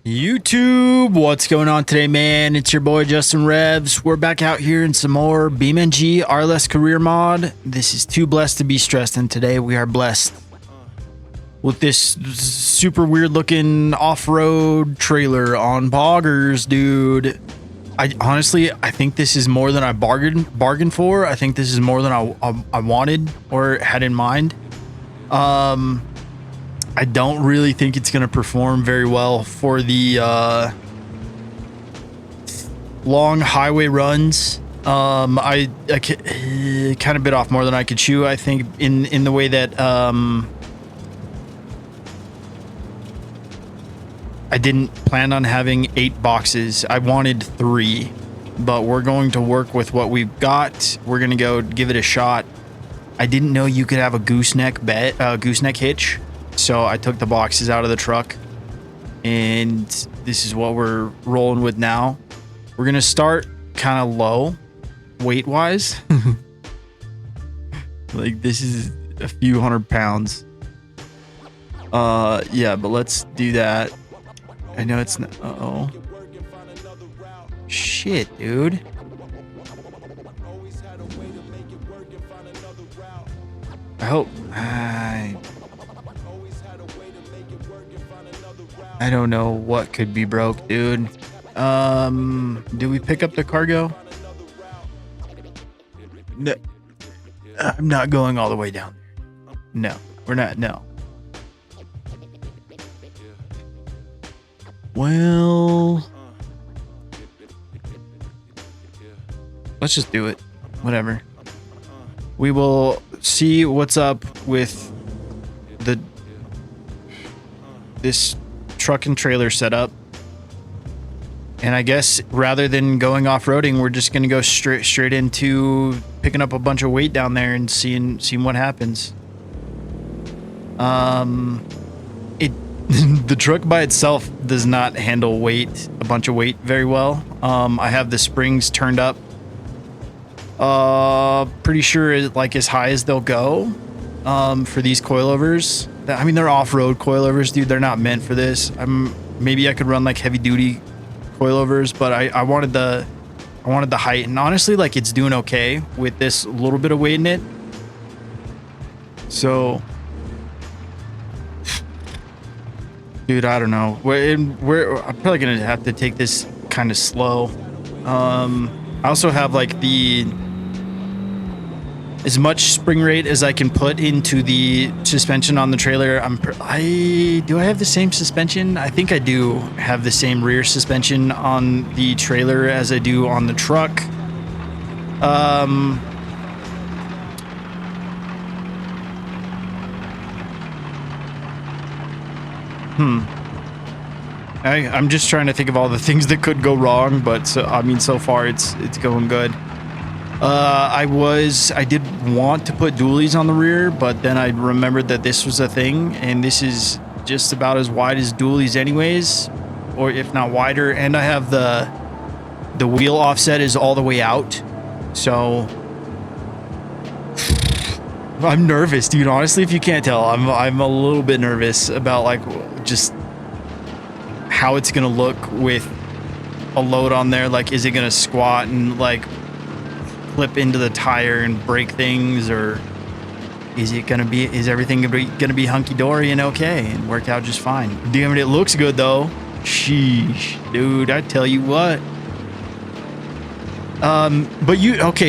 YouTube, what's going on today, man? It's your boy Justin Revs. We're back out here in some more BeamNG RLS Career mod. This is too blessed to be stressed, and today we are blessed with this super weird looking off-road trailer on boggers, dude. I honestly think this is more than I bargained for. I think this is more than I wanted or had in mind. I don't really think it's going to perform very well for the long highway runs. I kind of bit off more than I could chew, I think, in the way that I didn't plan on having 8 boxes. I wanted 3, but we're going to work with what we've got. We're going to go give it a shot. I didn't know you could have a gooseneck hitch. So I took the boxes out of the truck, and this is what we're rolling with now. We're going to start kind of low weight-wise. Like, this is a few hundred pounds. Yeah, but let's do that. I know it's not... Uh-oh. Shit, dude. I hope... I don't know what could be broke, dude. Do we pick up the cargo? No. I'm not going all the way down. No, we're not. No. Well, let's just do it. Whatever. We will see what's up with this truck and trailer setup, and I guess rather than going off-roading, we're just gonna go straight into picking up a bunch of weight down there and seeing what happens. The truck by itself does not handle a bunch of weight very well. I have the springs turned up pretty sure like as high as they'll go for these coilovers. I mean, they're off-road coilovers, dude. They're not meant for this. Maybe I could run like heavy-duty coilovers, but I wanted the height, and honestly, like, it's doing okay with this little bit of weight in it. So, dude, I don't know. I'm probably gonna have to take this kind of slow. I also have like as much spring rate as I can put into the suspension on the trailer. Do I have the same suspension? I think I do have the same rear suspension on the trailer as I do on the truck. I'm just trying to think of all the things that could go wrong, but so far it's going good. I did want to put dualies on the rear, but then I remembered that this was a thing, and this is just about as wide as dualies anyways, or if not wider. And I have the wheel offset is all the way out, so I'm nervous, dude. Honestly, if you can't tell, I'm a little bit nervous about like just how it's gonna look with a load on there. Like, is it gonna squat and like flip into the tire and break things, or is everything gonna be hunky-dory and okay and work out just fine? Damn it, it looks good though. Sheesh, dude, I tell you what. But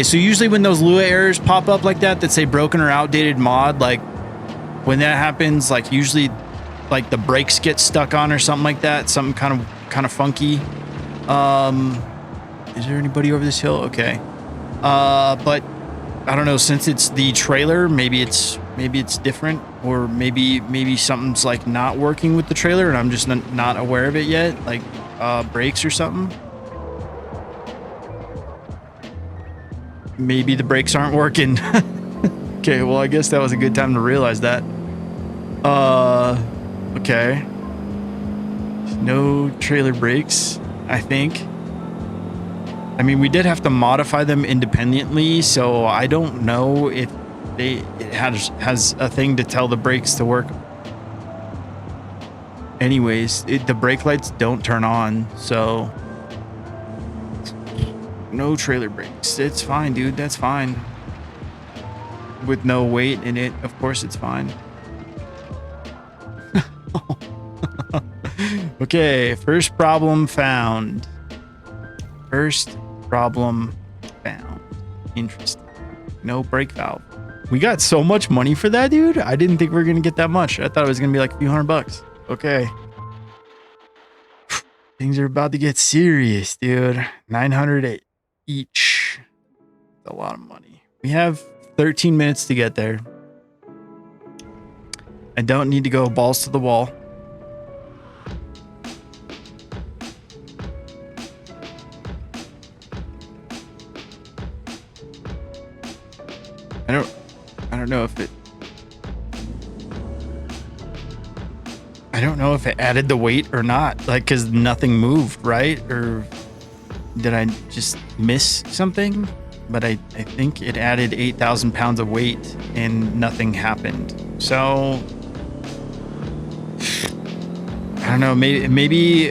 so usually when those Lua errors pop up like that say broken or outdated mod, like when that happens, like usually like the brakes get stuck on or something like that, something kind of funky. Is there anybody over this hill? Okay. But I don't know, since it's the trailer, maybe it's different, or maybe something's like not working with the trailer and I'm just not aware of it yet, like brakes or something. Maybe the brakes aren't working. Okay, well, I guess that was a good time to realize that. Okay. No trailer brakes, I think. I mean, we did have to modify them independently, so I don't know if it has a thing to tell the brakes to work. anyways, the brake lights don't turn on, so no trailer brakes. It's fine, dude. That's fine. With no weight in it, of course it's fine. Okay, first problem found. First problem found. Interesting. No brake valve. We got so much money for that, dude. I didn't think we were gonna get that much. I thought it was gonna be like a few $100. Okay. Things are about to get serious, dude. 900 each. That's a lot of money. We have 13 minutes to get there. I don't need to go balls to the wall. I don't know if it added the weight or not, like, because nothing moved, right? Or did I just miss something? But I think it added 8,000 pounds of weight and nothing happened. So I don't know, maybe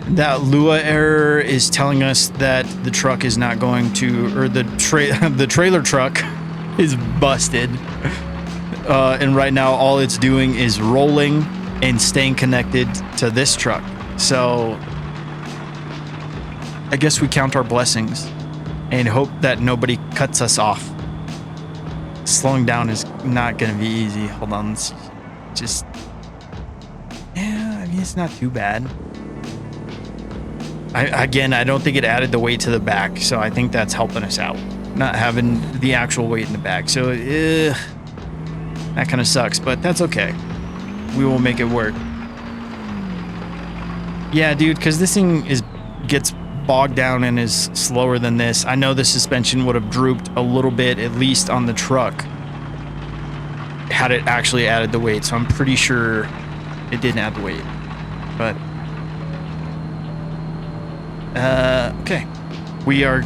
that Lua error is telling us that the truck is not going to, or the trailer truck is busted. And right now all it's doing is rolling and staying connected to this truck. So I guess we count our blessings and hope that nobody cuts us off. Slowing down is not going to be easy. Hold on, let's just, yeah, I mean, it's not too bad. I don't think it added the weight to the back, so I think that's helping us out, not having the actual weight in the back. So that kind of sucks, but that's okay. We will make it work. Yeah, dude, because this thing gets bogged down and is slower than this. I know the suspension would have drooped a little bit, at least on the truck, had it actually added the weight. So I'm pretty sure it didn't add the weight. But okay, we are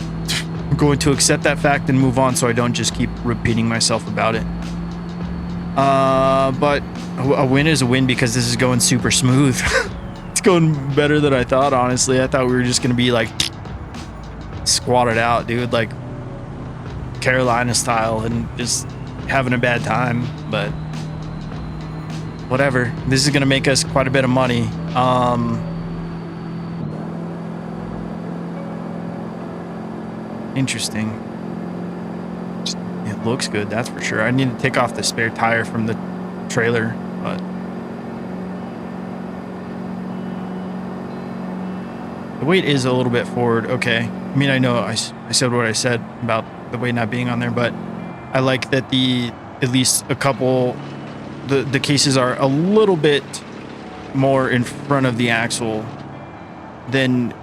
going to accept that fact and move on, so I don't just keep repeating myself about it. But a win is a win because this is going super smooth. It's going better than I thought, honestly. I thought we were just gonna be like squatted out, dude, like Carolina style, and just having a bad time. But whatever, this is gonna make us quite a bit of money. Interesting. It looks good, that's for sure. I need to take off the spare tire from the trailer, but the weight is a little bit forward. Okay, I mean, I know I said what I said about the weight not being on there, but I like that at least a couple, the cases are a little bit more in front of the axle than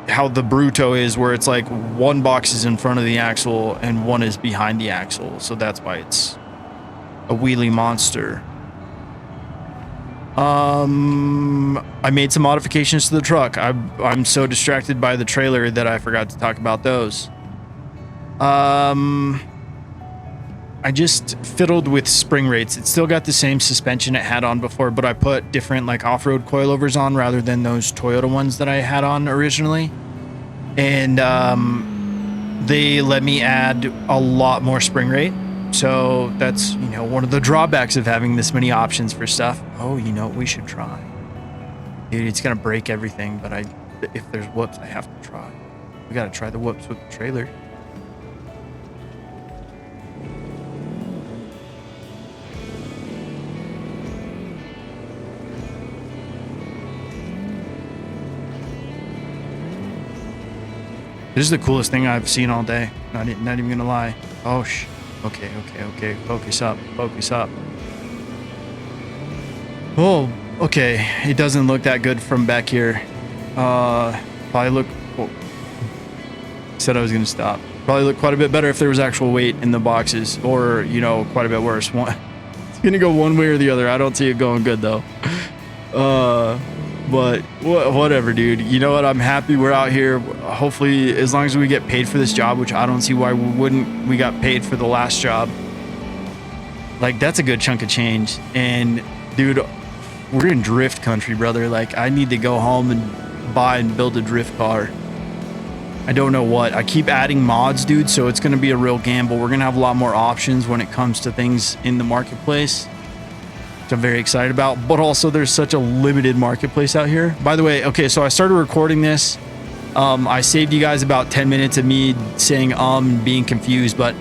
how the Bruto is, where it's like one box is in front of the axle and one is behind the axle. So that's why it's a wheelie monster. I made some modifications to the truck. I'm so distracted by the trailer that I forgot to talk about those. I just fiddled with spring rates. It still got the same suspension it had on before, but I put different like off-road coilovers on rather than those Toyota ones that I had on originally. And they let me add a lot more spring rate. So that's, you know, one of the drawbacks of having this many options for stuff. Oh, you know what we should try? Dude, it's gonna break everything, but if there's whoops, I have to try. We gotta try the whoops with the trailer. This is the coolest thing I've seen all day. Not even gonna lie. Oh, okay. Focus up. Oh, okay. It doesn't look that good from back here. Probably look. Oh, said I was gonna stop. Probably look quite a bit better if there was actual weight in the boxes, or, you know, quite a bit worse. It's gonna go one way or the other. I don't see it going good though. But whatever, dude. You know what? I'm happy we're out here. Hopefully, as long as we get paid for this job, which I don't see why we wouldn't. We got paid for the last job. Like, that's a good chunk of change. And dude, we're in drift country, brother. Like, I need to go home and buy and build a drift car. I don't know what. I keep adding mods, dude, so it's going to be a real gamble. We're going to have a lot more options when it comes to things in the marketplace, which I'm very excited about. But also, there's such a limited marketplace out here. By the way, okay, so I started recording this. I saved you guys about 10 minutes of me saying being confused, but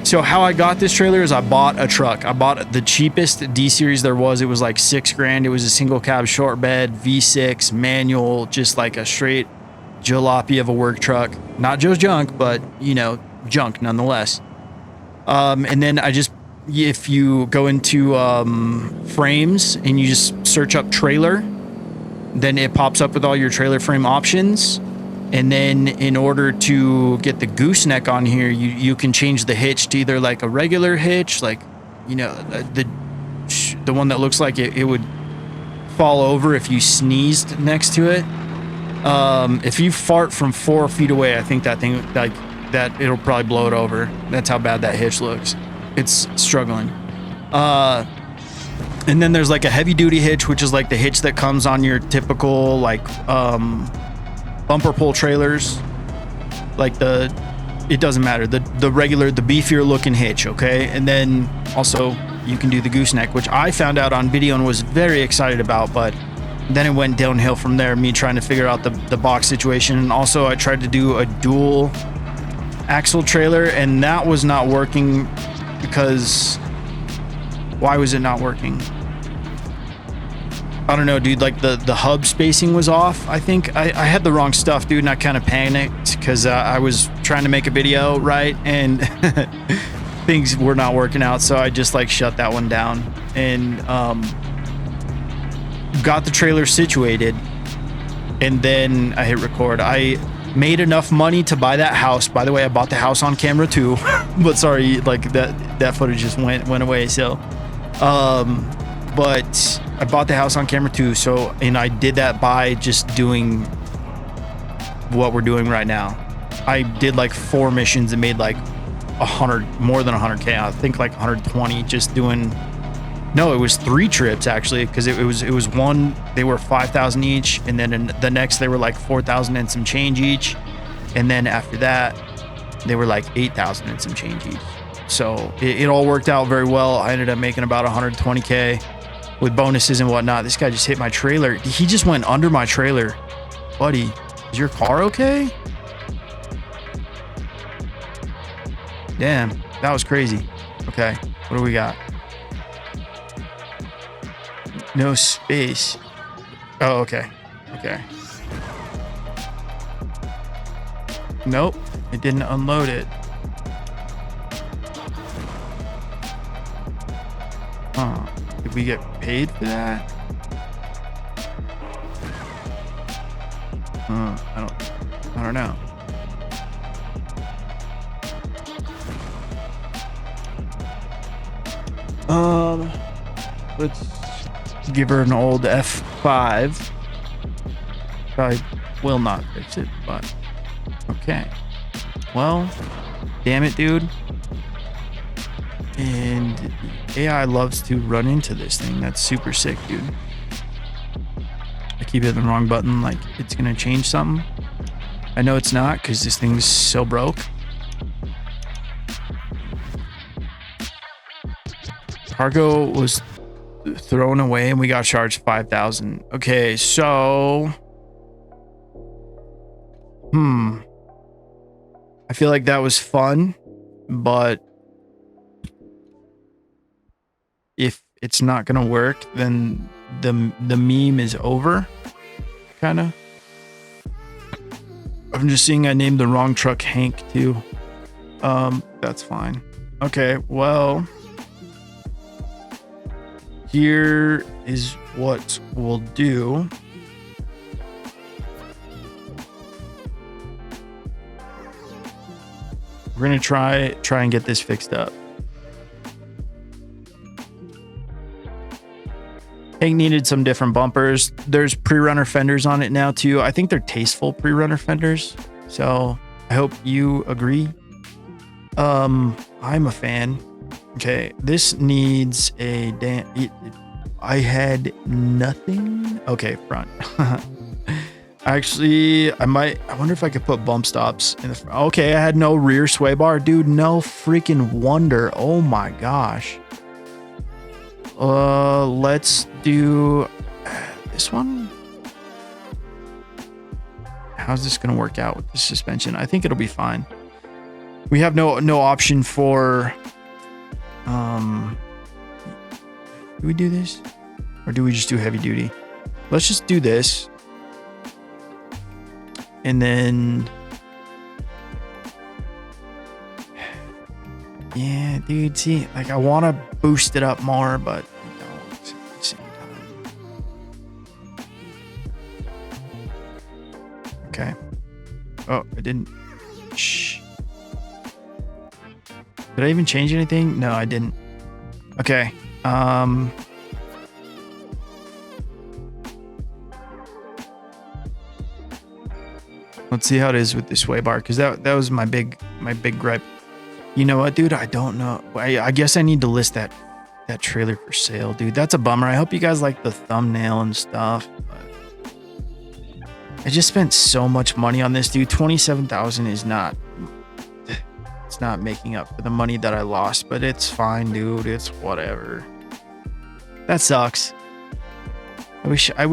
so how I got this trailer is I bought a truck. I bought the cheapest D series there was. It was like $6 grand. It was a single cab short bed, V6 manual, just like a straight jalopy of a work truck. Not Joe's junk, but you know, junk nonetheless. And then if you go into frames and you just search up trailer, then it pops up with all your trailer frame options. And then in order to get the gooseneck on here, you can change the hitch to either like a regular hitch, like, you know, the one that looks like it would fall over if you sneezed next to it. If you fart from 4 feet away, I think that thing, like that, it'll probably blow it over. That's how bad that hitch looks. It's struggling. And then there's like a heavy duty hitch, which is like the hitch that comes on your typical like bumper pull trailers, like it doesn't matter, the regular, the beefier looking hitch. Okay, and then also you can do the gooseneck, which I found out on video and was very excited about, but then it went downhill from there, me trying to figure out the box situation. And also I tried to do a dual axle trailer, and that was not working because why was it not working? I don't know, dude. Like the hub spacing was off. I think I had the wrong stuff, dude, and I kind of panicked because I was trying to make a video, right, and things were not working out. So I just like shut that one down and got the trailer situated, and then I hit record. I made enough money to buy that house. By the way, I bought the house on camera too, but sorry, like that footage just went away. So, but I bought the house on camera too. So, and I did that by just doing what we're doing right now. I did like 4 missions and made like more than 100K. I think like 120 just doing. No, it was 3 trips actually, because it was one. They were 5,000 each, and then in the next they were like 4,000 and some change each, and then after that they were like 8,000 and some change each. So it all worked out very well. I ended up making about 120K with bonuses and whatnot. This guy just hit my trailer. He just went under my trailer. Buddy, is your car okay? Damn, that was crazy. Okay, what do we got? No space. Oh, okay. Okay. Nope, it didn't unload it. Huh. Did we get paid for that? I don't know. Let's give her an old F5. I will not fix it, but okay. Well, damn it, dude. And AI loves to run into this thing. That's super sick, dude. I keep hitting the wrong button like it's gonna change something. I know it's not, because this thing's so broke. Cargo was thrown away and we got charged 5,000. Okay, so I feel like that was fun, but if it's not gonna work, then the meme is over, kind of. I'm just seeing I named the wrong truck Hank too. That's fine. Okay, well, here is what we'll do. We're gonna try and get this fixed up. Hank needed some different bumpers. There's pre-runner fenders on it now too. I think they're tasteful pre-runner fenders, so I hope you agree. I'm a fan. Okay, this needs a I had nothing. Okay, front. Actually, I wonder if I could put bump stops in the front. Okay, I had no rear sway bar. Dude, no freaking wonder. Oh my gosh. Let's do this one. How's this gonna work out with the suspension? I think it'll be fine. We have no option for do we do this? Or do we just do heavy duty? Let's just do this. And then yeah, dude, see, like I want to boost it up more, but you know, at the same time. Okay. Oh, I didn't. Shh. Did I even change anything? No, I didn't. Okay. Let's see how it is with the sway bar, because that was my big gripe. You know what, dude? I don't know. I guess I need to list that trailer for sale, dude. That's a bummer. I hope you guys like the thumbnail and stuff. But I just spent so much money on this, dude. 27,000 is not. It's not making up for the money that I lost, but it's fine, dude. It's whatever. That sucks. I wish. I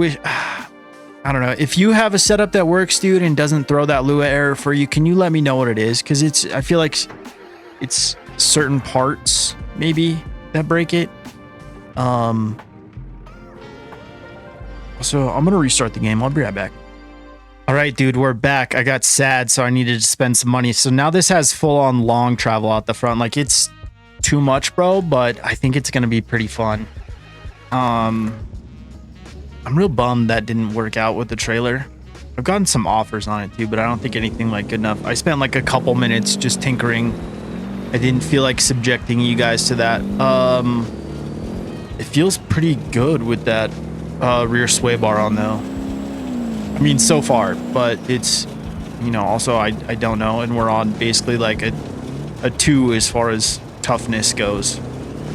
don't know. If you have a setup that works, dude, and doesn't throw that Lua error for you, can you let me know what it is? Because I feel like it's certain parts maybe that break it. So I'm gonna restart the game. I'll be right back. All right, dude, we're back. I got sad, so I needed to spend some money. So now this has full-on long travel out the front. Like, it's too much, bro, but I think it's gonna be pretty fun. I'm real bummed that didn't work out with the trailer. I've gotten some offers on it too, but I don't think anything like good enough. I spent like a couple minutes just tinkering. I didn't feel like subjecting you guys to that. It feels pretty good with that rear sway bar on though. I mean, so far, but it's, you know, also I don't know, and we're on basically like a 2 as far as toughness goes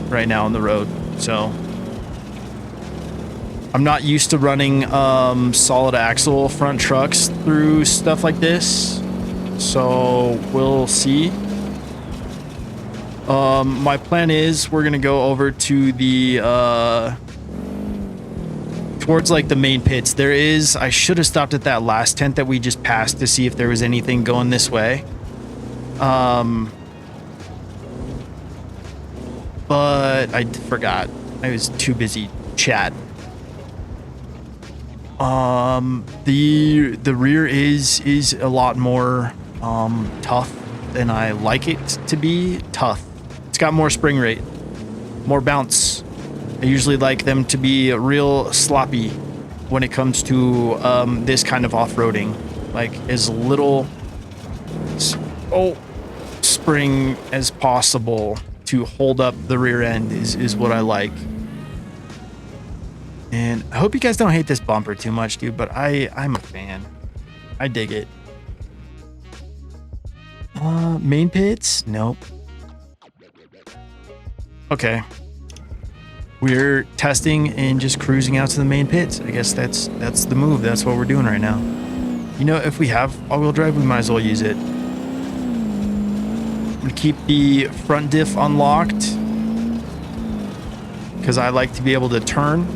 right now on the road. So I'm not used to running solid axle front trucks through stuff like this, so we'll see. My plan is we're gonna go over to the towards like the main pits. I should have stopped at that last tent that we just passed to see if there was anything going this way. But I forgot. I was too busy chatting. The rear is a lot more tough than I like it to be. Tough. It's got more spring rate, more bounce. I usually like them to be real sloppy when it comes to this kind of off-roading. Like as little spring as possible to hold up the rear end is what I like. And I hope you guys don't hate this bumper too much, dude, but I'm a fan. I dig it. Main pits? Nope. Okay. We're testing and just cruising out to the main pits. I guess that's the move. That's what we're doing right now. You know, if we have all-wheel drive, we might as well use it. I'm gonna keep the front diff unlocked because I like to be able to turn.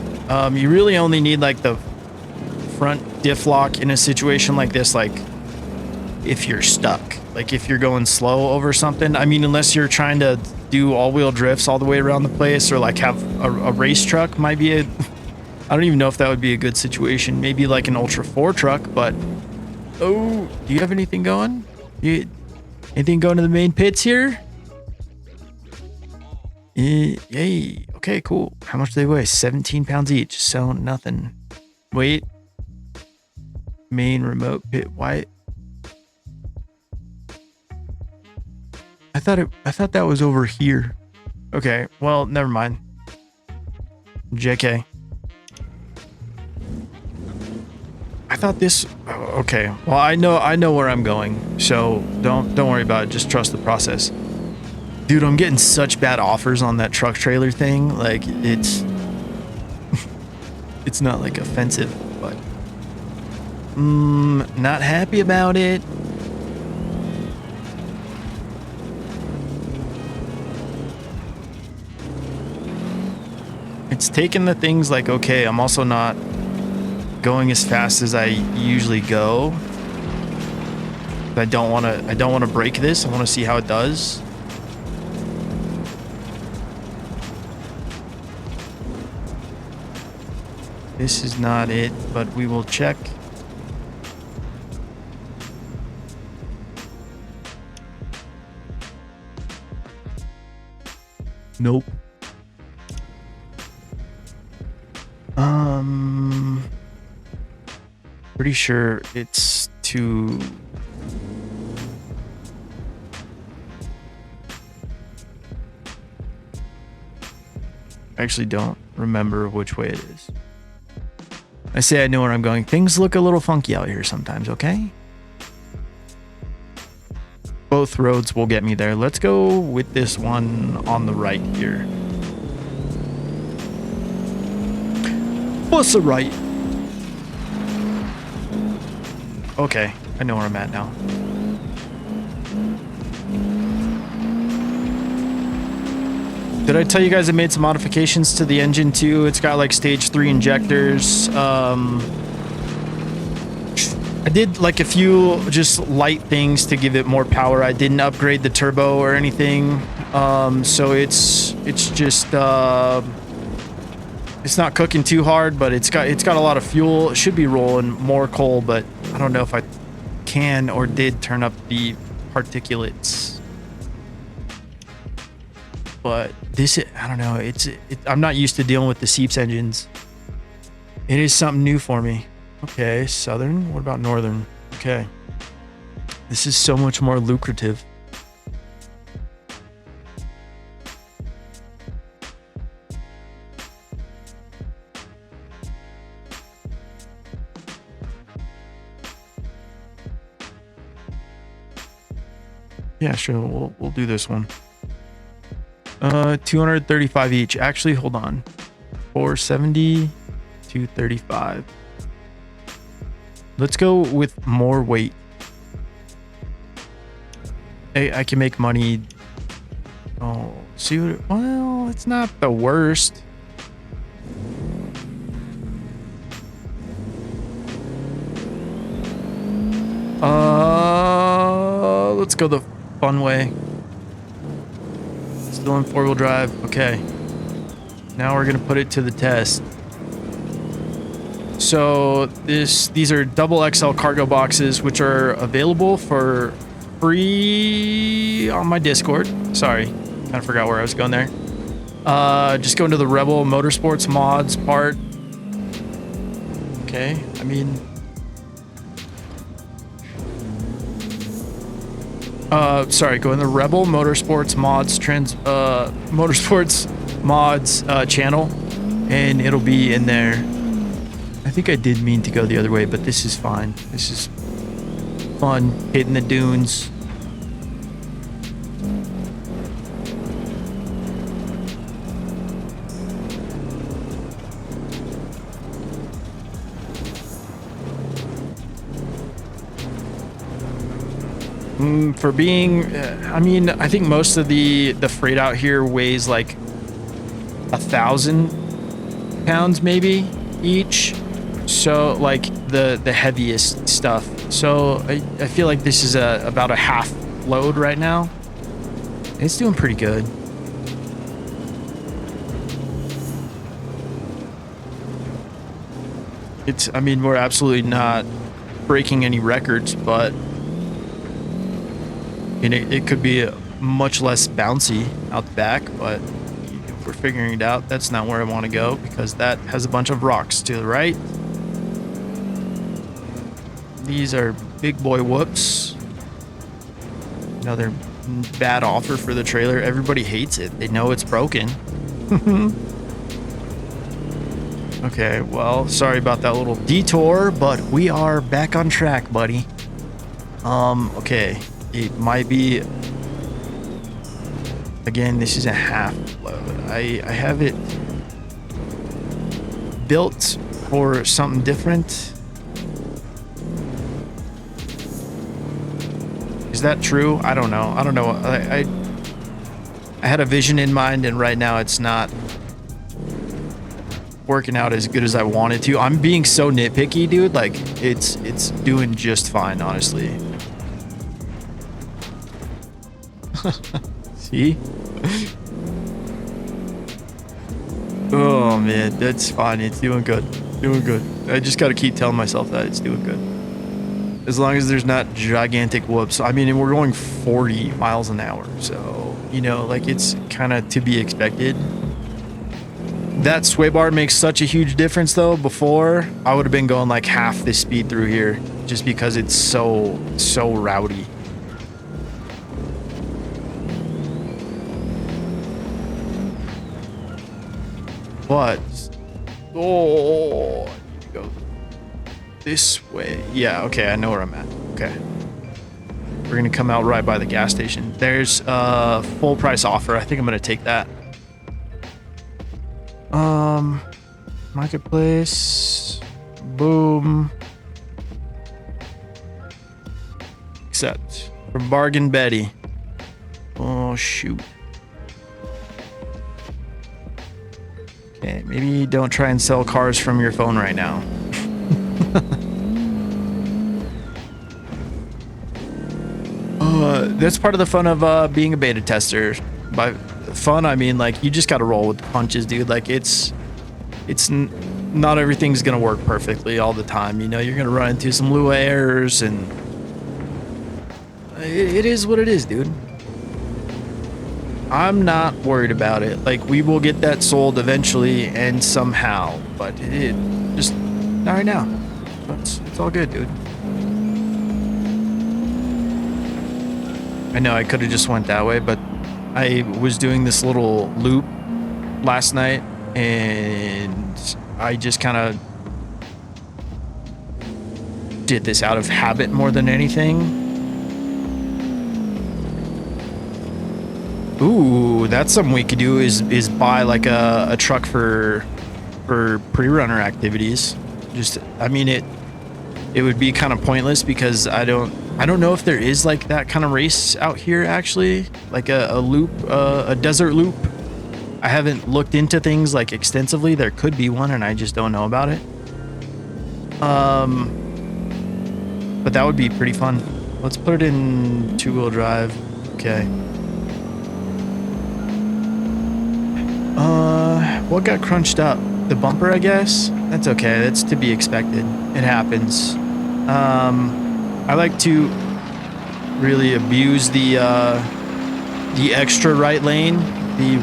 You really only need like the front diff lock in a situation like this, like if you're stuck, like if you're going slow over something. I mean, unless you're trying to do all-wheel drifts all the way around the place, or like have a race truck, might be I don't even know if that would be a good situation. Maybe like an Ultra 4 truck, but oh, do you have anything going? Anything going to the main pits here? Yay. Okay, cool. How much do they weigh? 17 pounds each. So nothing. Wait. Main remote pit. Why? I thought that was over here. Okay, well, never mind. JK. I thought this. Oh, okay. Well, I know where I'm going. So don't worry about it. Just trust the process. Dude, I'm getting such bad offers on that truck trailer thing. Like, it's It's not like offensive, but not happy about it. It's taken the things like, okay, I'm also not going as fast as I usually go. I don't want to break this. I want to see how it does. This is not it, but we will check. Nope. Pretty sure it's too... I actually don't remember which way it is. I say I know where I'm going. Things look a little funky out here sometimes, okay? Both roads will get me there. Let's go with this one on the right here. What's the right? Okay, I know where I'm at now. Did I tell you guys I made some modifications to the engine too? It's got like stage 3 injectors. I did like a few just light things to give it more power. I didn't upgrade the turbo or anything. So it's just it's not cooking too hard, but it's got a lot of fuel. It should be rolling more coal, but I don't know if I can or did turn up the particulates. But this, I don't know. I'm not used to dealing with the seeps engines. It is something new for me. Okay, southern. What about northern? Okay. This is so much more lucrative. Yeah, sure. We'll do this one. 235 each. Actually, hold on. 470, 235. Let's go with more weight. Hey, I can make money. Oh, see what? Well, it's not the worst. Let's go the fun way. Still in 4-wheel drive. Okay. Now we're gonna put it to the test. So these are double XL cargo boxes, which are available for free on my Discord. Sorry, kind of forgot where I was going there. Just go into the Rebel Motorsports mods part. Okay, I mean, sorry, go in the Rebel Motorsports mods Motorsports mods channel, and it'll be in there. I think I did mean to go the other way, but this is fine. This is fun, hitting the dunes. For being, I mean, I think most of the freight out here weighs like 1,000 pounds maybe each. So like the heaviest stuff. So I feel like this is about a half load right now. It's doing pretty good. I mean, we're absolutely not breaking any records, but it could be much less bouncy out the back, but we're figuring it out. That's not where I want to go because that has a bunch of rocks to the right. These are big boy whoops. Another bad offer for the trailer. Everybody hates it. They know it's broken. Okay, well, sorry about that little detour, but we are back on track, buddy. Okay. It might be, again, this is a half load. I have it built for something different. Is that true? I don't know. I don't know. I had a vision in mind, and right now it's not working out as good as I wanted to. I'm being so nitpicky, dude. Like, it's doing just fine, honestly. See? Oh man, that's fine. It's doing good. Doing good. I just gotta keep telling myself that it's doing good. As long as there's not gigantic whoops. I mean, we're going 40 miles an hour, so, you know, like, it's kind of to be expected. That sway bar makes such a huge difference, though. Before, I would have been going like half this speed through here just because it's so rowdy. But, oh, I need to go this way. Yeah, okay, I know where I'm at. Okay. We're gonna come out right by the gas station. There's a full price offer. I think I'm gonna take that. Marketplace. Boom. Accept. From Bargain Betty. Oh, shoot. Okay, maybe don't try and sell cars from your phone right now. That's part of the fun of being a beta tester. By fun, I mean, like, you just gotta roll with the punches, dude. Like, not everything's gonna work perfectly all the time. You know, you're gonna run into some Lua errors, and it is what it is, dude. I'm not worried about it. Like, we will get that sold eventually and somehow, but it just not right now. It's all good, dude. I know I could have just went that way, but I was doing this little loop last night, and I just kind of did this out of habit more than anything. Ooh, that's something we could do is buy like a truck for pre-runner activities. Just, I mean, it would be kind of pointless because I don't know if there is like that kind of race out here, actually, like a loop, a desert loop. I haven't looked into things like extensively. There could be one, and I just don't know about it. But that would be pretty fun. Let's put it in two-wheel drive. Okay. What got crunched up? The bumper, I guess. That's okay. That's to be expected. It happens. I like to really abuse the extra right lane, the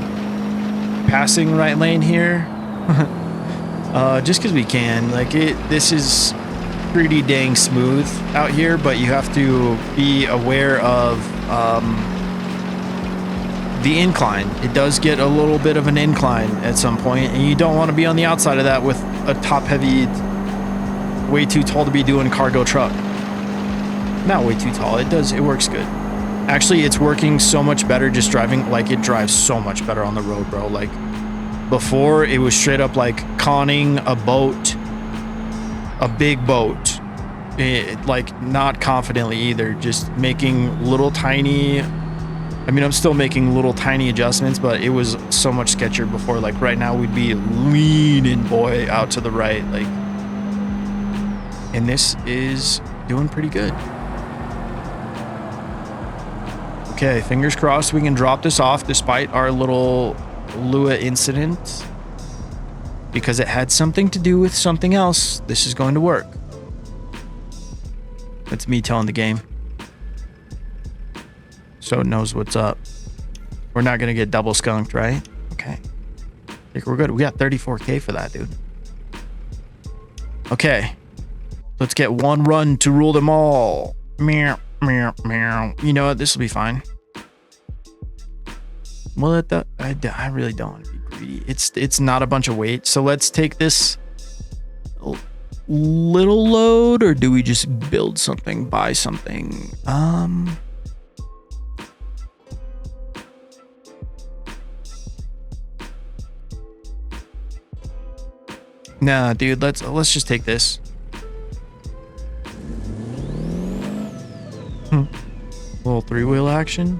passing right lane here, just because we can. Like, this is pretty dang smooth out here, but you have to be aware of the incline. It does get a little bit of an incline at some point, and you don't want to be on the outside of that with a top heavy, way too tall to be doing cargo truck. Not way too tall. It works good. Actually, it's working so much better just driving. Like, it drives so much better on the road, bro. Like, before, it was straight up like conning a boat, a big boat. Like, not confidently either. Just making little tiny, I mean, I'm still making little tiny adjustments, but it was so much sketchier before. Like, right now, we'd be leaning, boy, out to the right. Like, and this is doing pretty good. Okay, fingers crossed we can drop this off despite our little Lua incident, because it had something to do with something else. This is going to work. That's me telling the game, so it knows what's up. We're not gonna get double skunked, right? Okay, I think we're good. We got 34K for that, dude. Okay, let's get one run to rule them all. Meow, meow, meow. You know what? This will be fine. Well, I really don't want to be greedy. It's not a bunch of weight, so let's take this little load, or do we just build something, buy something? Nah, dude, let's just take this. Little three-wheel action.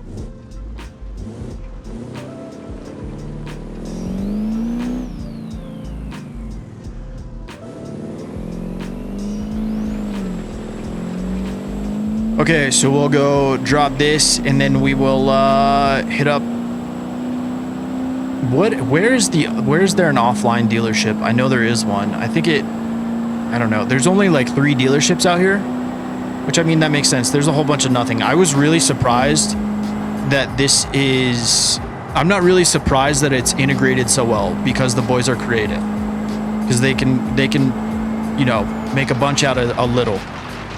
Okay, so we'll go drop this and then we will hit up. Where's there an offline dealership? I know there is one. I don't know. There's only like 3 dealerships out here, which, I mean, that makes sense. There's a whole bunch of nothing. I was really surprised that I'm not really surprised that it's integrated so well, because the boys are creative. Because they can, you know, make a bunch out of a little.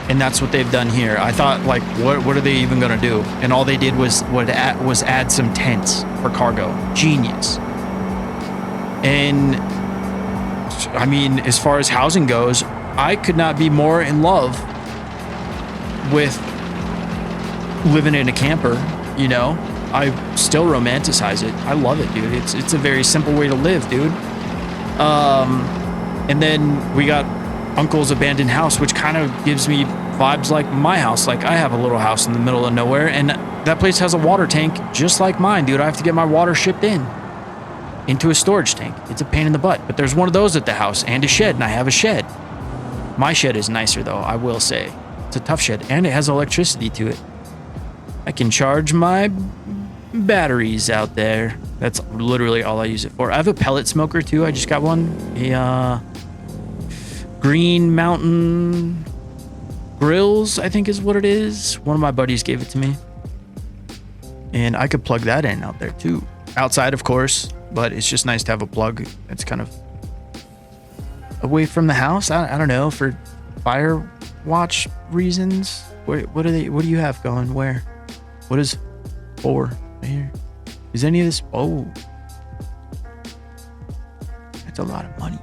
And that's what they've done here. I thought, like, what are they even gonna do? And all they did was add some tents for cargo. Genius. And I mean, as far as housing goes, I could not be more in love with living in a camper. You know, I still romanticize it. I love it, dude. It's a very simple way to live, dude. And then we got Uncle's abandoned house, which kind of gives me vibes like my house. Like, I have a little house in the middle of nowhere, and that place has a water tank just like mine, dude. I have to get my water shipped into a storage tank. It's a pain in the butt, but there's one of those at the house, and a shed, and I have a shed. My shed is nicer, though, I will say. It's a tough shed, and it has electricity to it. I can charge my batteries out there. That's literally all I use it for. I have a pellet smoker, too. I just got one. A Green Mountain Grills, I think is what it is. One of my buddies gave it to me. And I could plug that in out there, too. Outside, of course. But it's just nice to have a plug that's kind of away from the house. I don't know, for fire watch reasons. What do you have going? Where? What is 4 right here? Is any of this? Oh, that's a lot of money.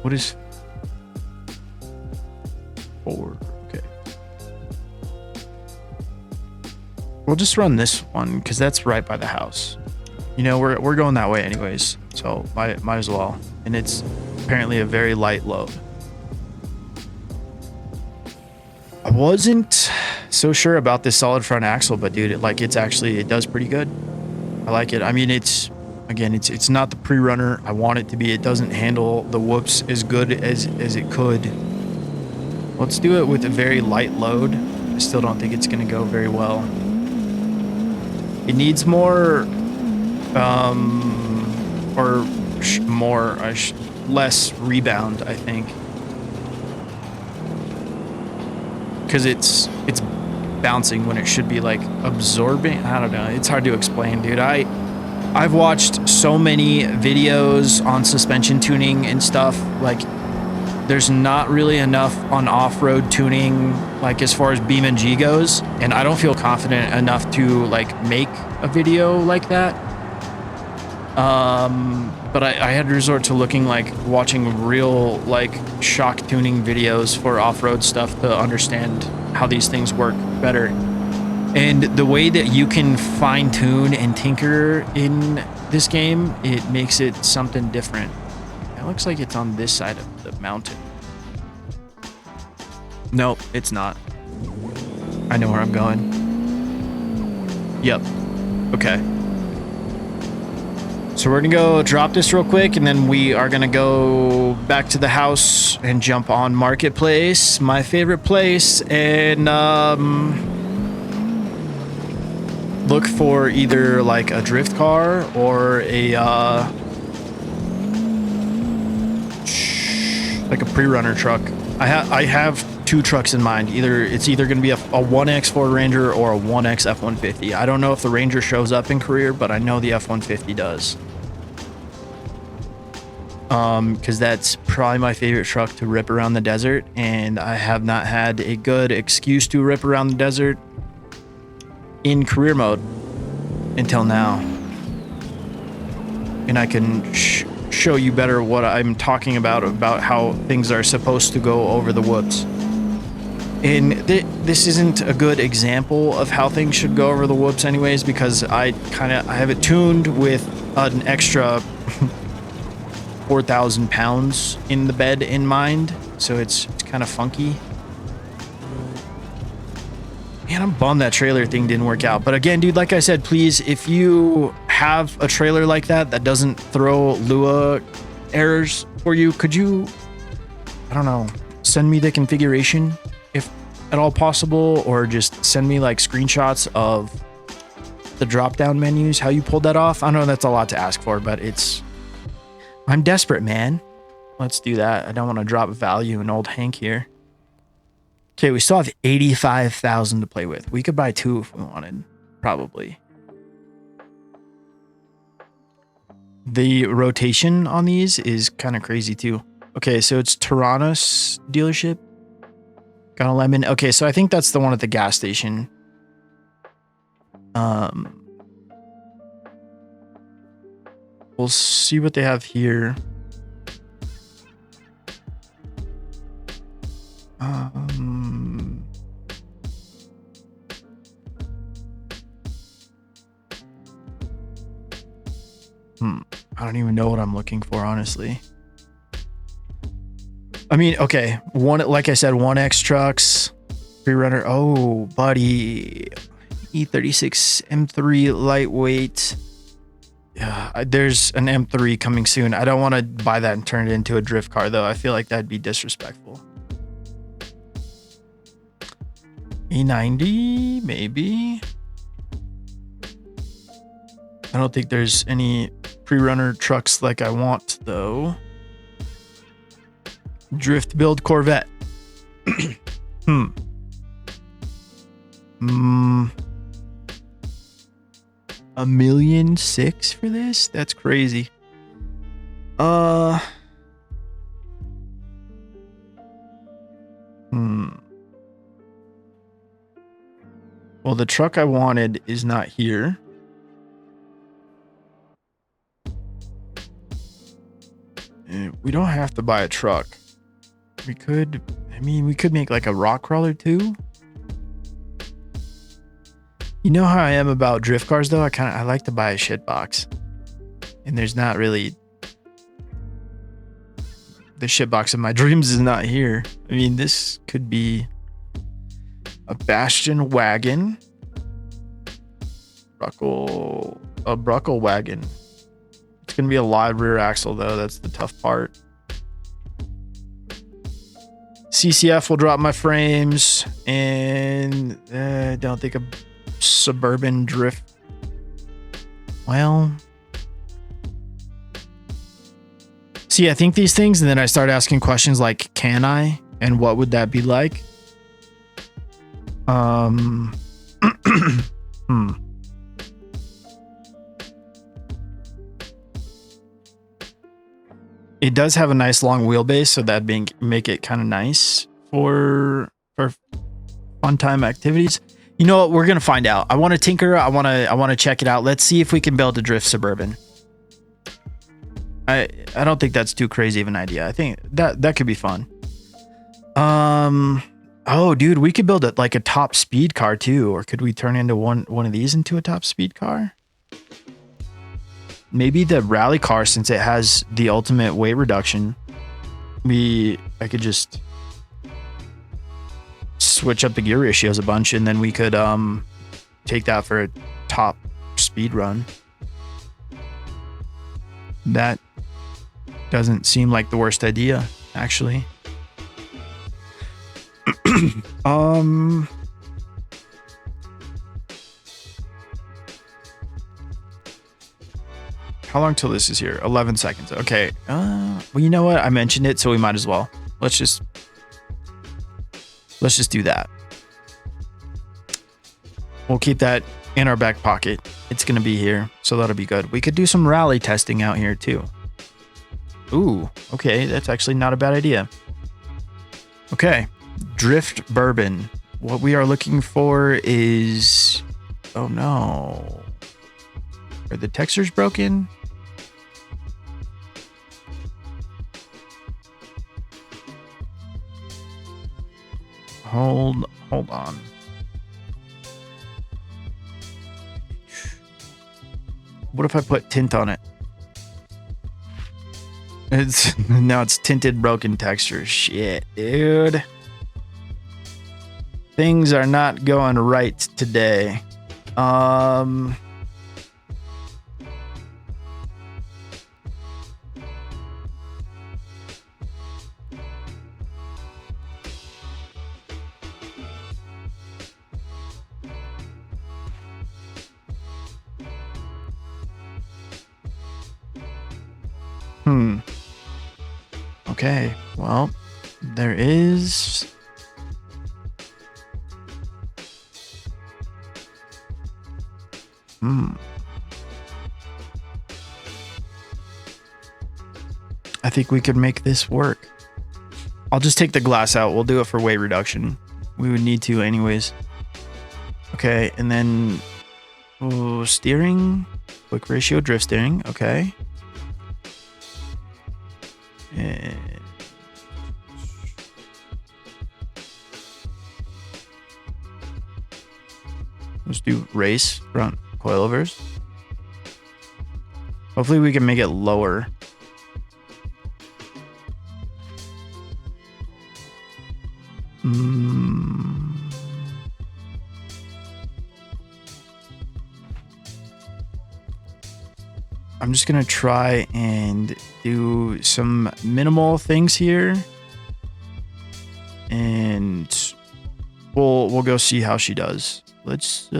What is 4? Okay. We'll just run this one because that's right by the house. You know, we're going that way anyways, so might as well. And it's apparently a very light load. I wasn't so sure about this solid front axle, but dude, it does pretty good. I like it. I mean, it's not the pre-runner I want it to be. It doesn't handle the whoops as good as it could. Let's do it with a very light load. I still don't think it's going to go very well. It needs more, less rebound, I think. Because it's bouncing when it should be like absorbing. I don't know. It's hard to explain, dude. I've watched so many videos on suspension tuning and stuff. Like, there's not really enough on off-road tuning, like as far as BeamNG goes, and I don't feel confident enough to like make a video like that. But I had to resort to watching real like shock tuning videos for off-road stuff to understand how these things work better. And the way that you can fine tune and tinker in this game, it makes it something different. It looks like it's on this side of the mountain. Nope, it's not. I know where I'm going. Yep. Okay. So we're gonna go drop this real quick, and then we are gonna go back to the house and jump on Marketplace, my favorite place, and look for either like a drift car or a like a pre-runner truck. I have 2 trucks in mind. It's either going to be a 1X Ford Ranger or a 1X F-150. I don't know if the Ranger shows up in career, but I know the F-150 does. Because that's probably my favorite truck to rip around the desert, and I have not had a good excuse to rip around the desert in career mode until now. And I can show you better what I'm talking about how things are supposed to go over the whoops. And this isn't a good example of how things should go over the whoops anyways, because I have it tuned with an extra 4,000 pounds in the bed in mind. So it's kind of funky. Man, I'm bummed that trailer thing didn't work out. But again, dude, like I said, please, if you have a trailer like that doesn't throw Lua errors for you, could you, I don't know, send me the configuration if at all possible, or just send me like screenshots of the drop down menus, how you pulled that off. I know that's a lot to ask for, but I'm desperate, man. Let's do that. I don't want to drop value in old Hank here. Okay, we still have 85,000 to play with. We could buy 2 if we wanted, probably. The rotation on these is kind of crazy too. Okay, so it's Tyrannos dealership. Got a lemon. Okay, so I think that's the one at the gas station. We'll see what they have here. I don't even know what I'm looking for, honestly. I mean, okay, like I said, 1X trucks, pre-runner. Oh, buddy, E36 M3 lightweight. Yeah, there's an M3 coming soon. I don't want to buy that and turn it into a drift car, though. I feel like that'd be disrespectful. E90, maybe. I don't think there's any pre-runner trucks like I want, though. Drift build Corvette. $1.6 million for this? That's crazy. Well, the truck I wanted is not here. We don't have to buy a truck. We could, I mean, we could make like a rock crawler too. You know how I am about drift cars though? I like to buy a shit box. And there's not really, the shit box of my dreams is not here. I mean, this could be a Bastion wagon. A Bruckle wagon. It's going to be a live rear axle though. That's the tough part. CCF will drop my frames, and I don't think a Suburban drift. Well, see, I think these things, and then I start asking questions like, can I? And what would that be like? It does have a nice long wheelbase, so that'd make it kind of nice for fun time activities. You know what? We're gonna find out. I want to tinker. I want to check it out. Let's see if we can build a drift Suburban. I don't think that's too crazy of an idea. I think that could be fun. Oh, dude, we could build it like a top speed car too, or could we turn into one of these into a top speed car? Maybe the rally car, since it has the ultimate weight reduction. I could just switch up the gear ratios a bunch, and then we could take that for a top speed run. That doesn't seem like the worst idea, actually. How long till this is here? 11 seconds. Okay. Well, you know what? I mentioned it, so we might as well. Let's just do that. We'll keep that in our back pocket. It's going to be here, so that'll be good. We could do some rally testing out here too. Ooh, okay. That's actually not a bad idea. Okay. Drift Bourbon. What we are looking for is... Oh no. Are the textures broken? Hold on. What if I put tint on it? Now it's tinted broken texture. Shit, dude. Things are not going right today. Okay, well, there is... I think we could make this work. I'll just take the glass out. We'll do it for weight reduction. We would need to anyways. Okay, and then steering, quick ratio drift steering. Okay. And let's do race front coilovers. Hopefully we can make it lower. I'm just gonna try and do some minimal things here, and we'll go see how she does. Let's this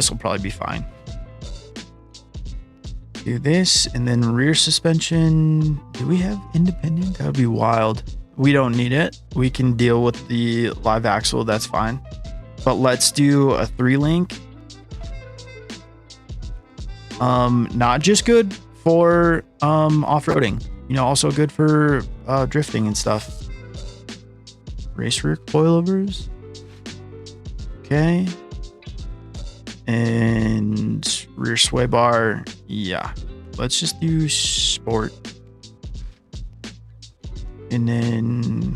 will probably be fine. Do this, and then rear suspension. Do we have independent? That would be wild. We don't need it. We can deal with the live axle. That's fine. But let's do a 3-link. Not just good for off-roading, you know, also good for drifting and stuff. Race rear coilovers. Okay. And rear sway bar. Yeah. Let's just do sport. And then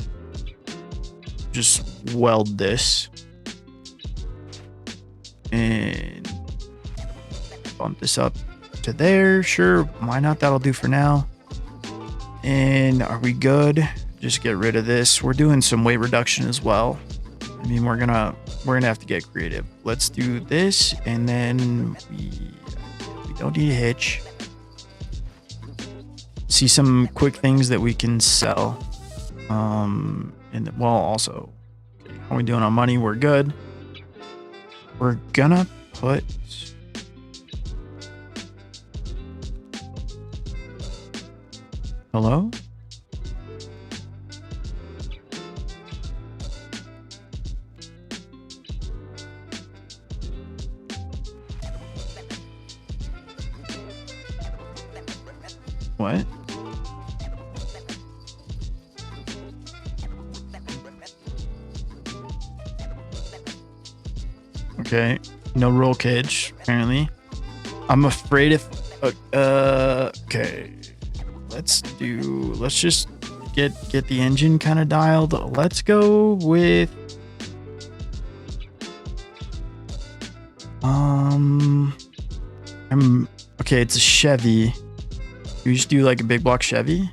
just weld this. And bump this up to there. Sure, why not? That'll do for now. And are we good? Just get rid of this. We're doing some weight reduction as well. I mean, we're gonna have to get creative. Let's do this, and then we don't need a hitch. See some quick things that we can sell. And well, also, how are we doing on money? We're good. We're gonna put hello? What? Okay, no roll cage, apparently. I'm afraid if... okay. Let's just get the engine kind of dialed. Let's go with... okay, it's a Chevy. You just do like a big block Chevy?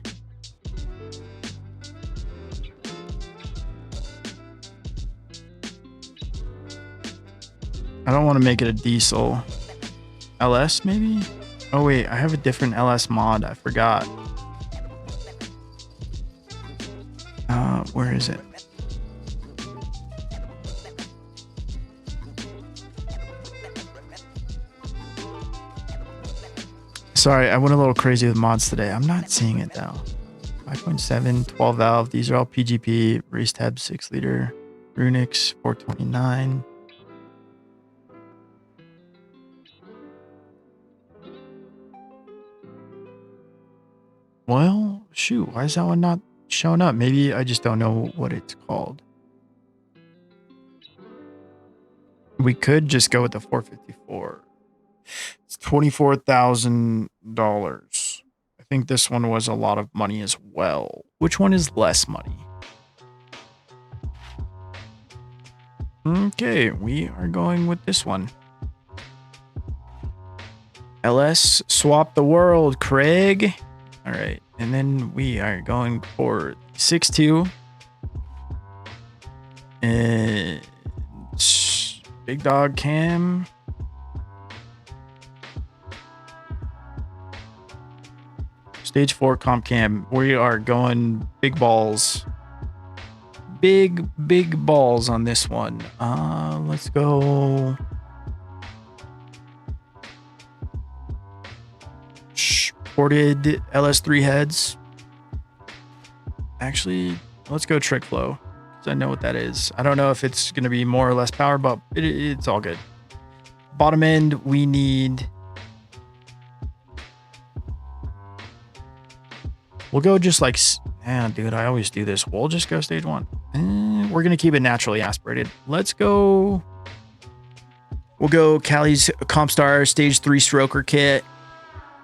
I don't want to make it a diesel. LS maybe? Oh wait, I have a different LS mod. I forgot. Where is it? Sorry, I went a little crazy with mods today. I'm not seeing it though. 5.7, 12 valve. These are all PGP. Race tab 6 liter. Runix 429. Well, shoot, why is that one not showing up? Maybe I just don't know what it's called. We could just go with the 454. It's $24,000. I think this one was a lot of money as well. Which one is less money? Okay, we are going with this one. LS swap the world, Craig. All right, and then we are going for 6.2 and big dog cam. Stage 4 comp cam. We are going big balls. Big balls on this one. Let's go. Ported LS3 heads. Actually, let's go trick flow, because I know what that is. I don't know if it's going to be more or less power, but it's all good. Bottom end, we need... We'll go just like... dude, I always do this. We'll just go stage 1. We're going to keep it naturally aspirated. Let's go... We'll go Cali's Compstar stage 3 stroker kit.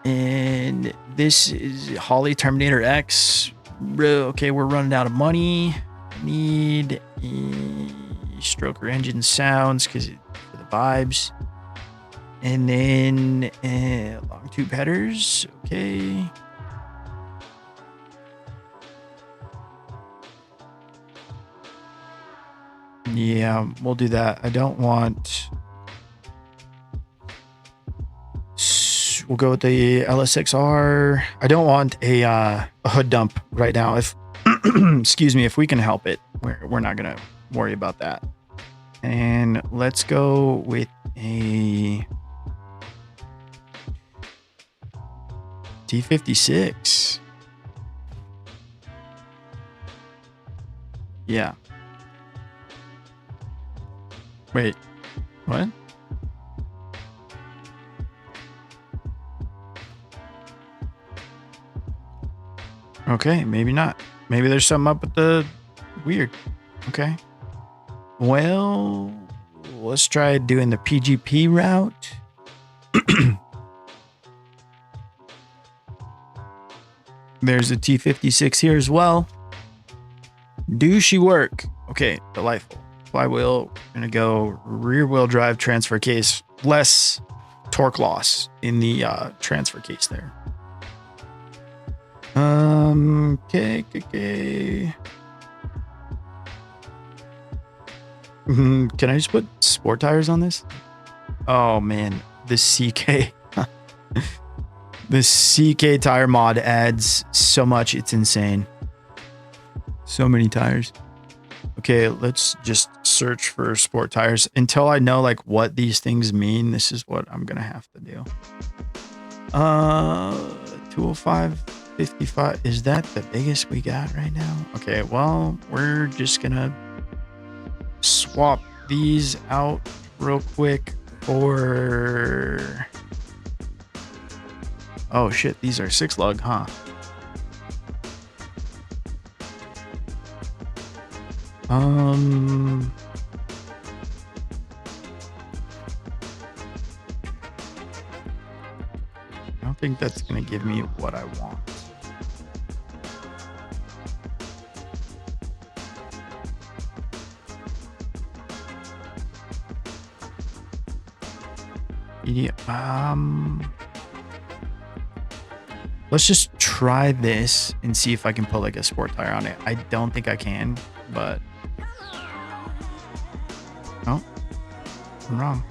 And this is Holly Terminator X. Okay, we're running out of money. Need a stroker engine sounds because for the vibes. And then long tube headers. Okay. Yeah, we'll do that. I don't want... We'll go with the LSXR. I don't want a hood dump right now. If excuse me, if we can help it, we're not gonna worry about that. And let's go with a T56. Yeah. Wait, what? Okay, maybe not. Maybe there's something up with the weird. Okay. Well, let's try doing the PGP route. There's a T56 here as well. Do she work? Okay, delightful. Flywheel, gonna go rear wheel drive transfer case. Less torque loss in the transfer case there. Okay. Can I just put sport tires on this? Oh man, the CK. The CK tire mod adds so much, it's insane. So many tires. Okay, let's just search for sport tires until I know like what these things mean. This is what I'm gonna have to do. 205, 55. Is that the biggest we got right now? Okay, well, we're just gonna swap these out real quick for... Oh shit, these are 6 lug, huh? I don't think that's gonna give me what I want. Yeah, let's just try this and see if I can put like a sport tire on it. I don't think I can, but oh, I'm wrong.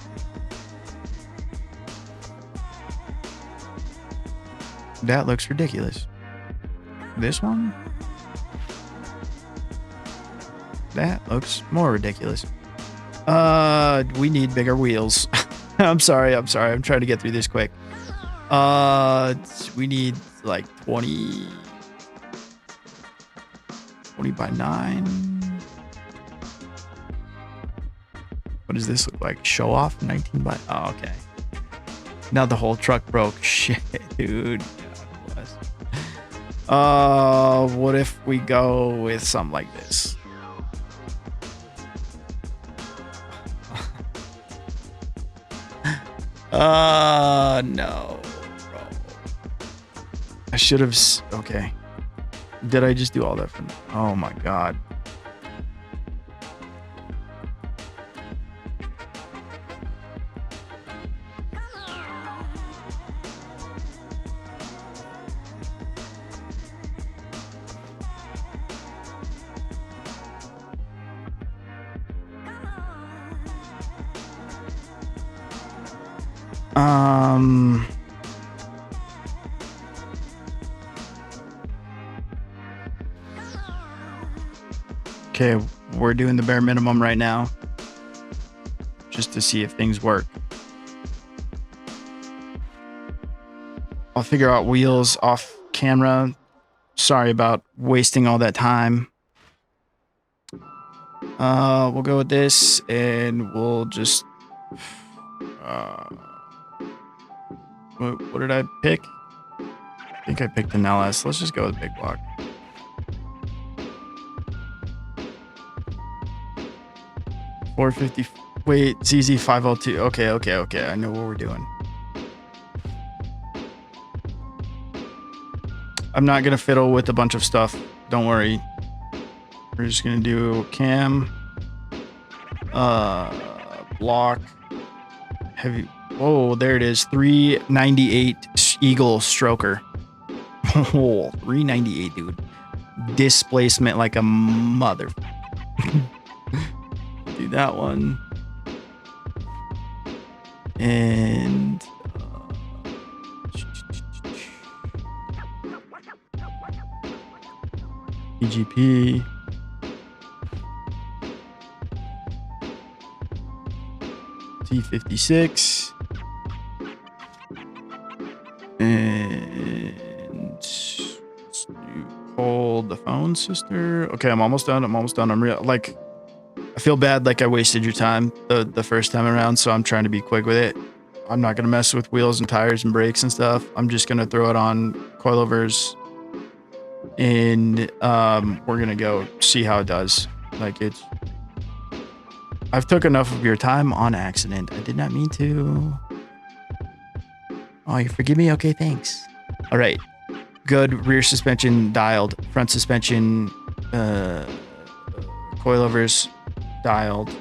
That looks ridiculous. This one? That looks more ridiculous. We need bigger wheels. I'm sorry. I'm trying to get through this quick. We need like 20 by 9. What does this look like? Show off 19 by... Oh, okay. Now the whole truck broke. Shit, dude. God bless. What if we go with something like this? No, bro. I should have... Okay. Did I just do all that for... Oh my god. Okay, we're doing the bare minimum right now, just to see if things work. I'll figure out wheels off camera. Sorry about wasting all that time. We'll go with this, and we'll just. What did I pick? I think I picked an LS. Let's just go with big block. $450. Wait, ZZ502. Okay. I know what we're doing. I'm not gonna fiddle with a bunch of stuff. Don't worry. We're just gonna do cam, block, heavy. Oh, there it is. 398 Eagle stroker. Oh, 398, dude. Displacement like a mother. Do that one. And EGP. T56. And let's hold the phone, sister. Okay, I'm almost done. I'm like, I feel bad like I wasted your time the first time around, so I'm trying to be quick with it. I'm not gonna mess with wheels and tires and brakes and stuff. I'm just gonna throw it on coilovers, and we're gonna go see how it does. Like, it's, I've took enough of your time on accident. I did not mean to. Oh, you forgive me? Okay, thanks. All right. Good. Rear suspension dialed. Front suspension, coilovers dialed.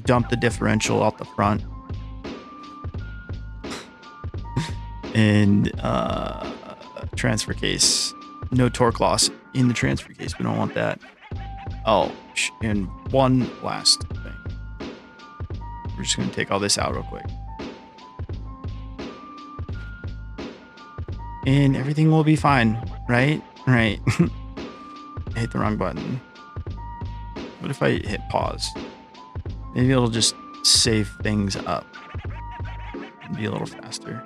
Dump the differential out the front. And transfer case. No torque loss in the transfer case. We don't want that. Oh, and one last thing. We're just going to take all this out real quick. And everything will be fine, right? Right. I hit the wrong button. What if I hit pause? Maybe it'll just save things up. Be a little faster.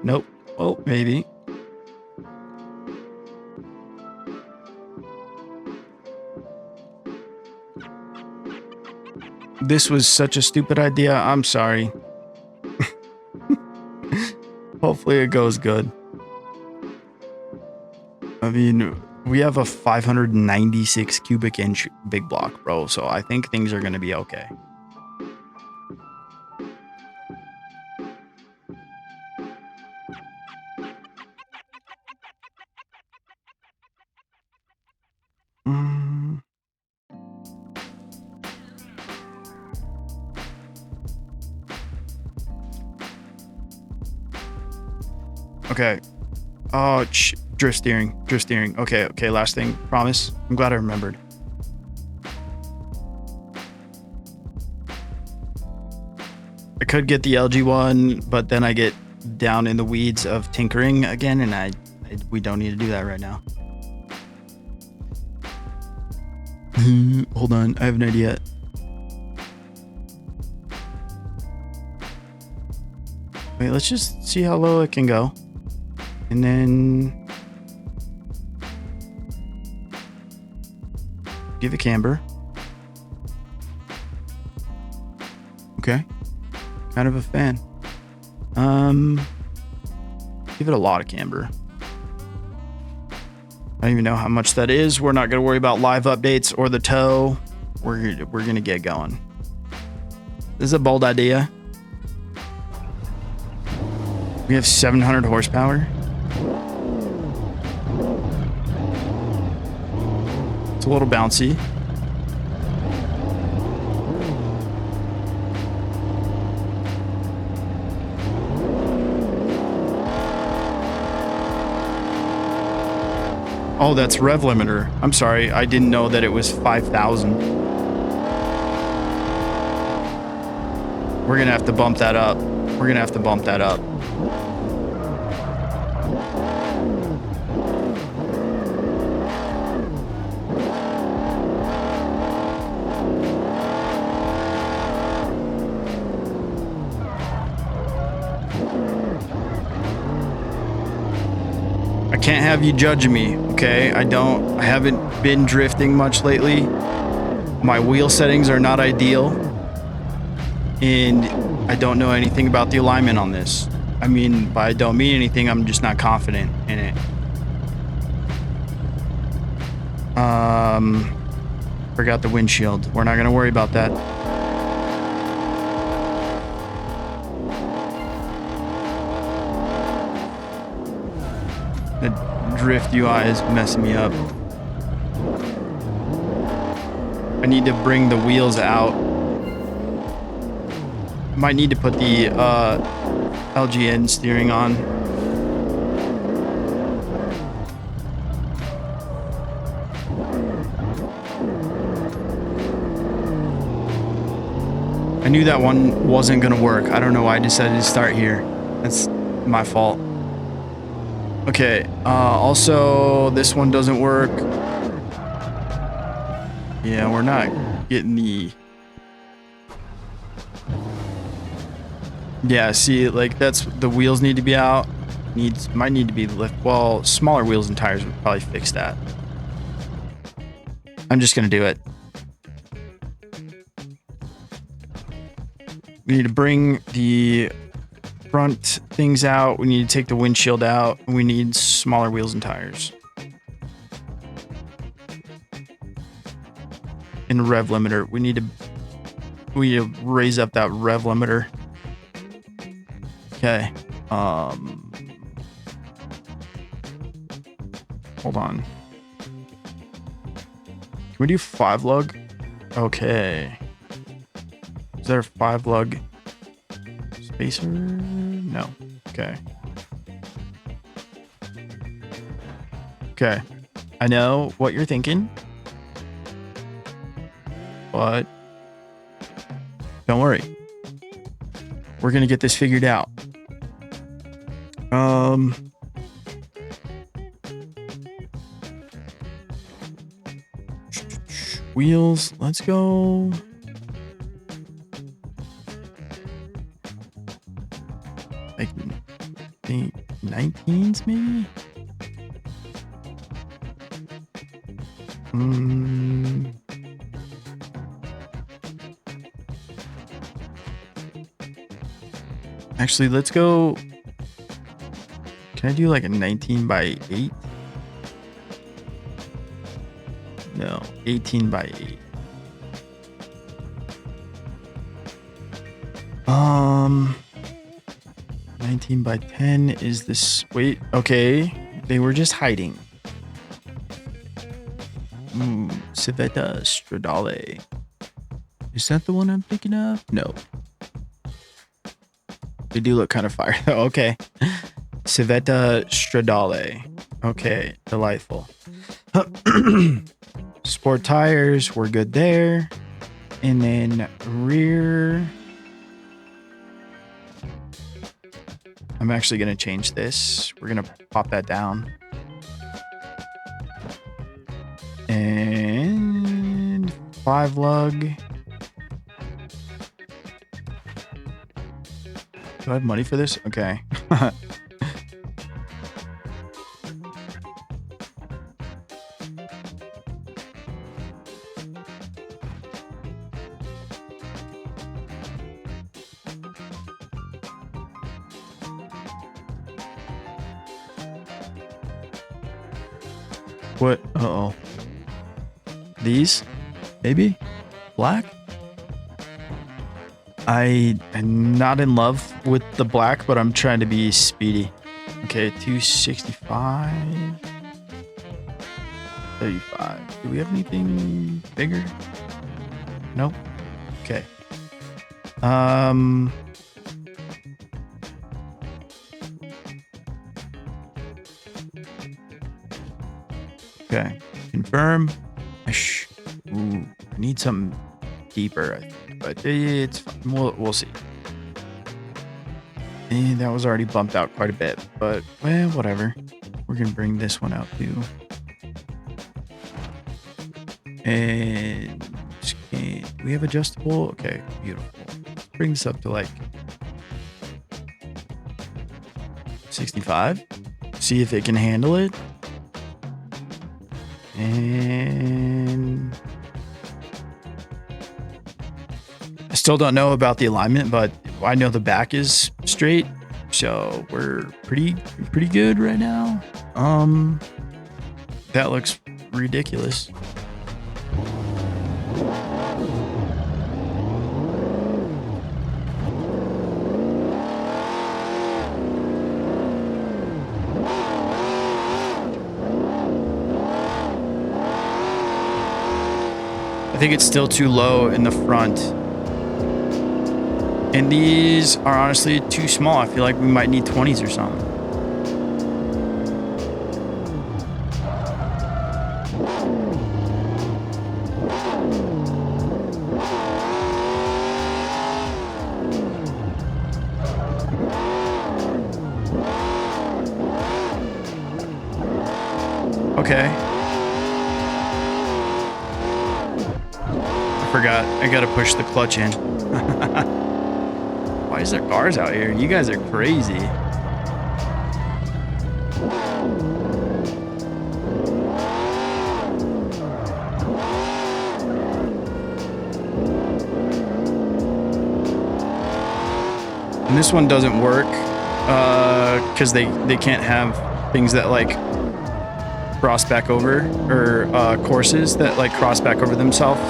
Nope. Oh, maybe. This was such a stupid idea. I'm sorry. Hopefully it goes good. I mean, we have a 596 cubic inch big block, bro. So I think things are going to be okay. Okay. Oh, drift steering. Okay, last thing. Promise. I'm glad I remembered. I could get the LG one, but then I get down in the weeds of tinkering again, and we don't need to do that right now. Hold on, I have an idea. Wait, let's just see how low it can go. And then give it camber. Okay. Kind of a fan. Give it a lot of camber. I don't even know how much that is. We're not going to worry about live updates or the tow. We're going to get going. This is a bold idea. We have 700 horsepower. It's a little bouncy. Oh, that's rev limiter. I'm sorry. I didn't know that it was 5,000. We're gonna have to bump that up. We're gonna have to bump that up. I can't have you judging me, okay? I haven't been drifting much lately. My wheel settings are not ideal. And I don't know anything about the alignment on this. I mean, by I don't mean anything, I'm just not confident in it. Forgot the windshield. We're not gonna worry about that. The drift UI is messing me up. I need to bring the wheels out. Might need to put the LGN steering on. I knew that one wasn't gonna work. I don't know why I decided to start here. That's my fault. Okay, also this one doesn't work. Yeah, we're not getting the... Yeah, see, like that's the wheels need to be out. Might need to be lift. Well, smaller wheels and tires would probably fix that. I'm just gonna do it. We need to bring the front things out. We need to take the windshield out. We need smaller wheels and tires. And rev limiter. We need to raise up that rev limiter. Okay. Hold on. Can we do 5 lug? Okay. Is there a 5 lug spacer? No. Okay. Okay. I know what you're thinking, but don't worry. We're gonna get this figured out. Wheels, let's go. Like 19s maybe? Actually, let's go. Can I do like a 19 by 8? No, 18 by 8. 19 by 10 is this. Wait, okay. They were just hiding. Civetta Stradale. Is that the one I'm thinking of? No. They do look kind of fire though. Okay. Civetta Stradale. Okay, delightful. Sport tires, we're good there. And then rear. I'm actually going to change this. We're going to pop that down. And 5 lug. Do I have money for this? Okay. What? Uh-oh. These? Maybe? Black? I am not in love with the black, but I'm trying to be speedy. Okay, 265. 35. Do we have anything bigger? Nope. Okay. Okay. Confirm. Ooh, I need something deeper, I think, but it's fine. We'll see. And that was already bumped out quite a bit, but well, whatever. We're gonna bring this one out too. And do we have adjustable? Okay, beautiful. Let's bring this up to like 65. See if it can handle it. And I still don't know about the alignment, but I know the back is straight, so we're pretty good right now. That looks ridiculous. I think it's still too low in the front. And these are honestly too small. I feel like we might need 20s or something. Okay. I forgot. I gotta push the clutch in. Why is there cars out here? You guys are crazy. And this one doesn't work because they can't have things that like cross back over, or courses that like cross back over themselves.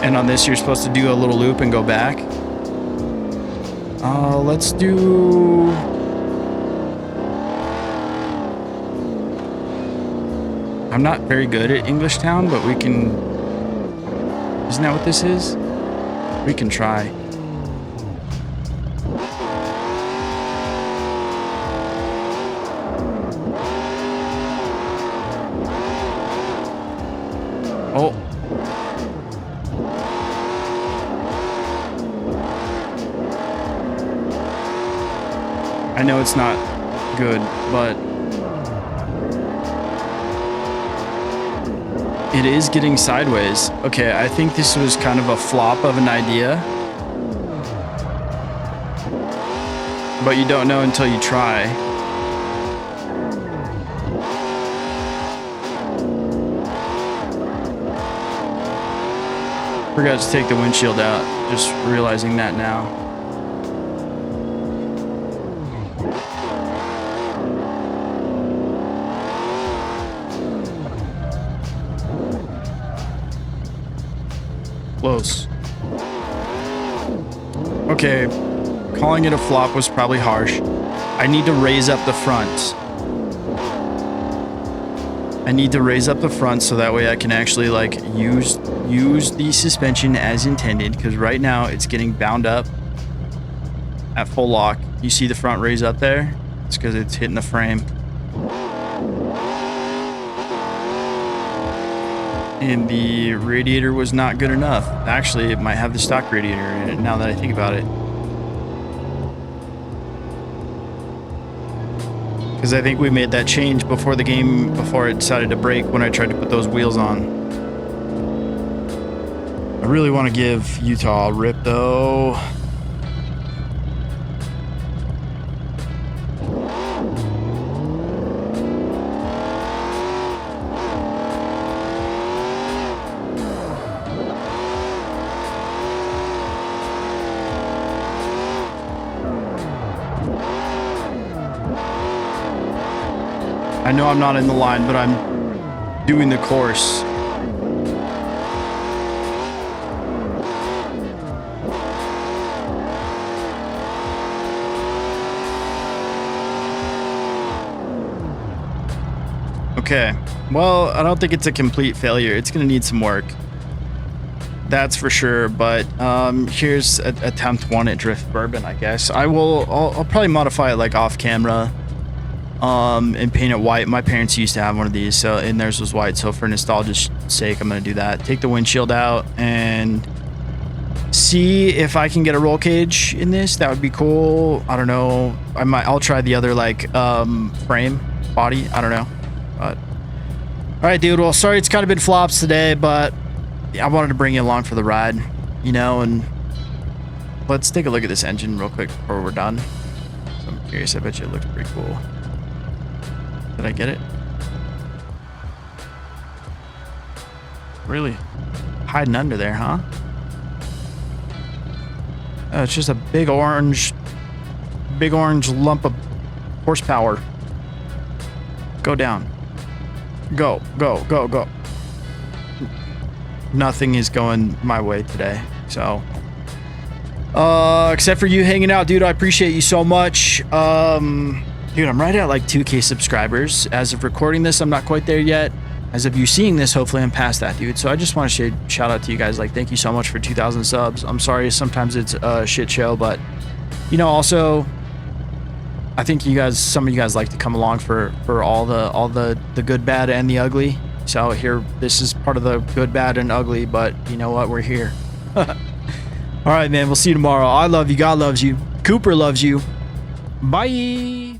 And on this, you're supposed to do a little loop and go back. Let's do... I'm not very good at Englishtown, but we can... Isn't that what this is? We can try. Oh. I know it's not good, but it is getting sideways. Okay, I think this was kind of a flop of an idea, but you don't know until you try. Forgot to take the windshield out, just realizing that now. Close. Okay, calling it a flop was probably harsh. I need to raise up the front. I need to raise up the front so that way I can actually like use the suspension as intended, because right now it's getting bound up at full lock. You see the front raise up there? It's because it's hitting the frame. And the radiator was not good enough. Actually, it might have the stock radiator in it now that I think about it. Because I think we made that change before the game, before it decided to break when I tried to put those wheels on. I really want to give Utah a rip though. I know I'm not in the line, but I'm doing the course. Okay, well, I don't think it's a complete failure. It's gonna need some work. That's for sure, but here's attempt one at Drift Bourbon, I guess. I'll probably modify it like off camera. And paint it white. My parents used to have one of these, so, and theirs was white, so for nostalgia's sake I'm gonna do that. Take the windshield out and see if I can get a roll cage in this. That would be cool. I don't know. I'll try the other like frame body. I don't know. But all right, dude. Well, sorry it's kind of been flops today, but I wanted to bring you along for the ride, you know, and let's take a look at this engine real quick before we're done. So I'm curious. I bet you it looks pretty cool. Did I get it? Really hiding under there, huh? Oh, it's just a big orange lump of horsepower. Go down. Go, go, go, go. Nothing is going my way today, so except for you hanging out, dude. I appreciate you so much. Dude, I'm right at like 2K subscribers. As of recording this, I'm not quite there yet. As of you seeing this, hopefully I'm past that, dude. So I just want to shout out to you guys. Like, thank you so much for 2,000 subs. I'm sorry sometimes it's a shit show, but you know, also I think some of you guys like to come along for all the good, bad, and the ugly. So here, this is part of the good, bad, and ugly, but you know what? We're here. All right, man. We'll see you tomorrow. I love you. God loves you. Cooper loves you. Bye.